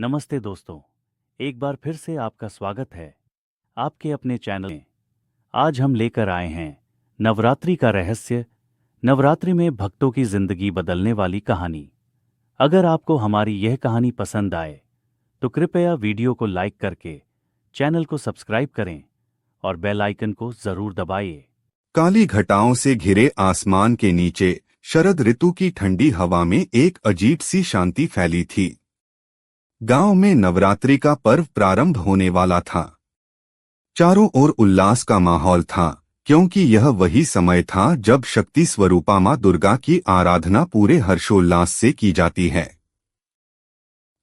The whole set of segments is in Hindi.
नमस्ते दोस्तों, एक बार फिर से आपका स्वागत है आपके अपने चैनल में। आज हम लेकर आए हैं नवरात्रि का रहस्य, नवरात्रि में भक्तों की जिंदगी बदलने वाली कहानी। अगर आपको हमारी यह कहानी पसंद आए तो कृपया वीडियो को लाइक करके चैनल को सब्सक्राइब करें और बेल आइकन को जरूर दबाइए। काली घटाओं से घिरे आसमान के नीचे शरद ऋतु की ठंडी हवा में एक अजीब सी शांति फैली थी। गांव में नवरात्रि का पर्व प्रारंभ होने वाला था। चारों ओर उल्लास का माहौल था, क्योंकि यह वही समय था जब शक्ति स्वरूपा मां दुर्गा की आराधना पूरे हर्षोल्लास से की जाती है।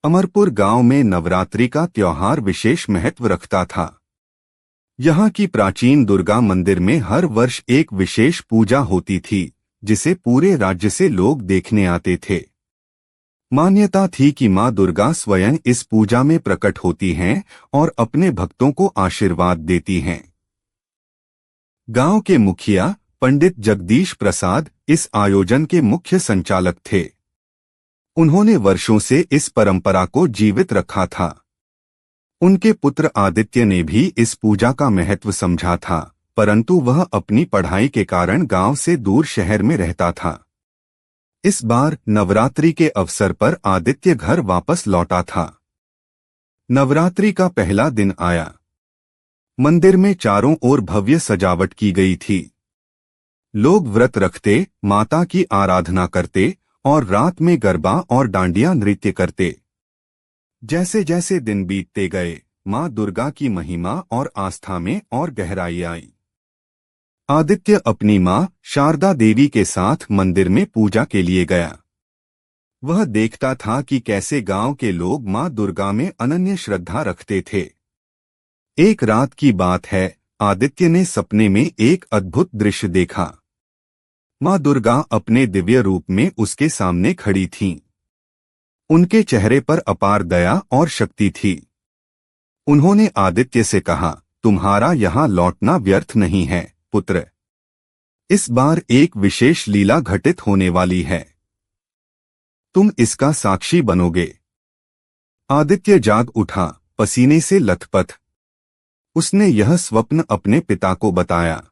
अमरपुर गांव में नवरात्रि का त्योहार विशेष महत्व रखता था। यहाँ की प्राचीन दुर्गा मंदिर में हर वर्ष एक विशेष पूजा होती थी, जिसे पूरे राज्य से लोग देखने आते थे। मान्यता थी कि मां दुर्गा स्वयं इस पूजा में प्रकट होती हैं और अपने भक्तों को आशीर्वाद देती हैं। गांव के मुखिया पंडित जगदीश प्रसाद इस आयोजन के मुख्य संचालक थे। उन्होंने वर्षों से इस परंपरा को जीवित रखा था। उनके पुत्र आदित्य ने भी इस पूजा का महत्व समझा था, परंतु वह अपनी पढ़ाई के कारण गांव से दूर शहर में रहता था। इस बार नवरात्रि के अवसर पर आदित्य घर वापस लौटा था। नवरात्रि का पहला दिन आया। मंदिर में चारों ओर भव्य सजावट की गई थी। लोग व्रत रखते, माता की आराधना करते और रात में गरबा और डांडिया नृत्य करते। जैसे जैसे दिन बीतते गए, मां दुर्गा की महिमा और आस्था में और गहराई आई। आदित्य अपनी मां शारदा देवी के साथ मंदिर में पूजा के लिए गया। वह देखता था कि कैसे गांव के लोग मां दुर्गा में अनन्य श्रद्धा रखते थे। एक रात की बात है, आदित्य ने सपने में एक अद्भुत दृश्य देखा। मां दुर्गा अपने दिव्य रूप में उसके सामने खड़ी थीं। उनके चेहरे पर अपार दया और शक्ति थी। उन्होंने आदित्य से कहा, तुम्हारा यहाँ लौटना व्यर्थ नहीं है पुत्र। इस बार एक विशेष लीला घटित होने वाली है। तुम इसका साक्षी बनोगे। आदित्य जाग उठा, पसीने से लथपथ। उसने यह स्वप्न अपने पिता को बताया।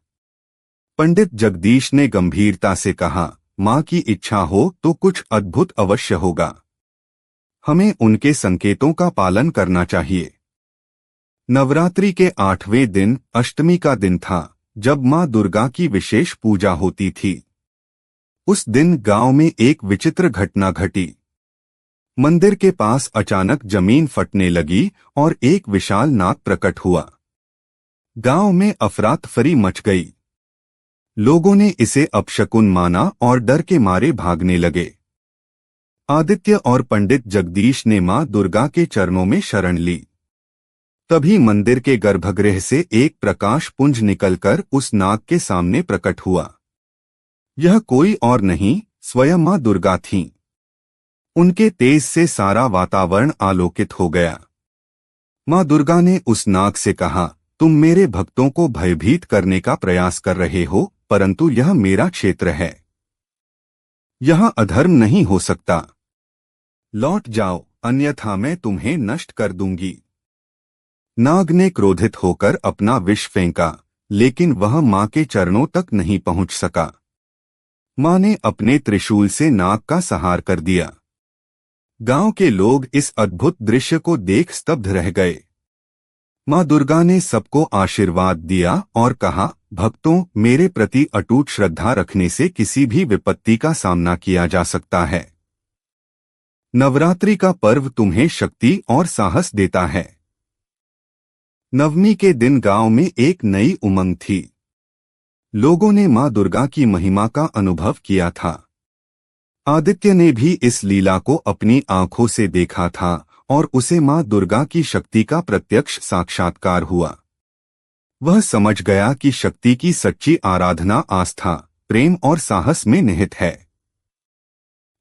पंडित जगदीश ने गंभीरता से कहा, मां की इच्छा हो तो कुछ अद्भुत अवश्य होगा। हमें उनके संकेतों का पालन करना चाहिए। नवरात्रि के 8वें दिन अष्टमी का दिन था, जब मां दुर्गा की विशेष पूजा होती थी। उस दिन गांव में एक विचित्र घटना घटी। मंदिर के पास अचानक जमीन फटने लगी और एक विशाल नाग प्रकट हुआ। गांव में अफरा-तफरी मच गई। लोगों ने इसे अपशकुन माना और डर के मारे भागने लगे। आदित्य और पंडित जगदीश ने मां दुर्गा के चरणों में शरण ली। तभी मंदिर के गर्भगृह से एक प्रकाश पुंज निकलकर उस नाग के सामने प्रकट हुआ। यह कोई और नहीं, स्वयं मां दुर्गा थीं। उनके तेज से सारा वातावरण आलोकित हो गया। मां दुर्गा ने उस नाग से कहा, तुम मेरे भक्तों को भयभीत करने का प्रयास कर रहे हो, परंतु यह मेरा क्षेत्र है। यहाँ अधर्म नहीं हो सकता। लौट जाओ, अन्यथा मैं तुम्हें नष्ट कर दूंगी। नाग ने क्रोधित होकर अपना विष फेंका, लेकिन वह मां के चरणों तक नहीं पहुंच सका। मां ने अपने त्रिशूल से नाग का संहार कर दिया। गांव के लोग इस अद्भुत दृश्य को देख स्तब्ध रह गए। मां दुर्गा ने सबको आशीर्वाद दिया और कहा, भक्तों, मेरे प्रति अटूट श्रद्धा रखने से किसी भी विपत्ति का सामना किया जा सकता है। नवरात्रि का पर्व तुम्हें शक्ति और साहस देता है। नवमी के दिन गांव में एक नई उमंग थी। लोगों ने मां दुर्गा की महिमा का अनुभव किया था। आदित्य ने भी इस लीला को अपनी आंखों से देखा था और उसे मां दुर्गा की शक्ति का प्रत्यक्ष साक्षात्कार हुआ। वह समझ गया कि शक्ति की सच्ची आराधना आस्था, प्रेम और साहस में निहित है।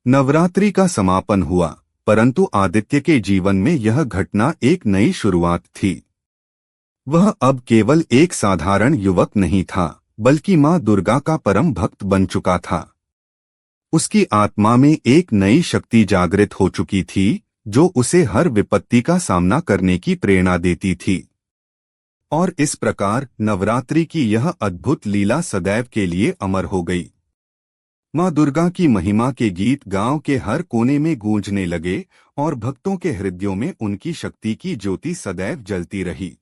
नवरात्रि का समापन हुआ, परंतु आदित्य के जीवन में यह घटना एक नई शुरुआत थी। वह अब केवल एक साधारण युवक नहीं था, बल्कि मां दुर्गा का परम भक्त बन चुका था। उसकी आत्मा में एक नई शक्ति जागृत हो चुकी थी, जो उसे हर विपत्ति का सामना करने की प्रेरणा देती थी। और इस प्रकार नवरात्रि की यह अद्भुत लीला सदैव के लिए अमर हो गई। माँ दुर्गा की महिमा के गीत गांव के हर कोने में गूंजने लगे और भक्तों के हृदयों में उनकी शक्ति की ज्योति सदैव जलती रही।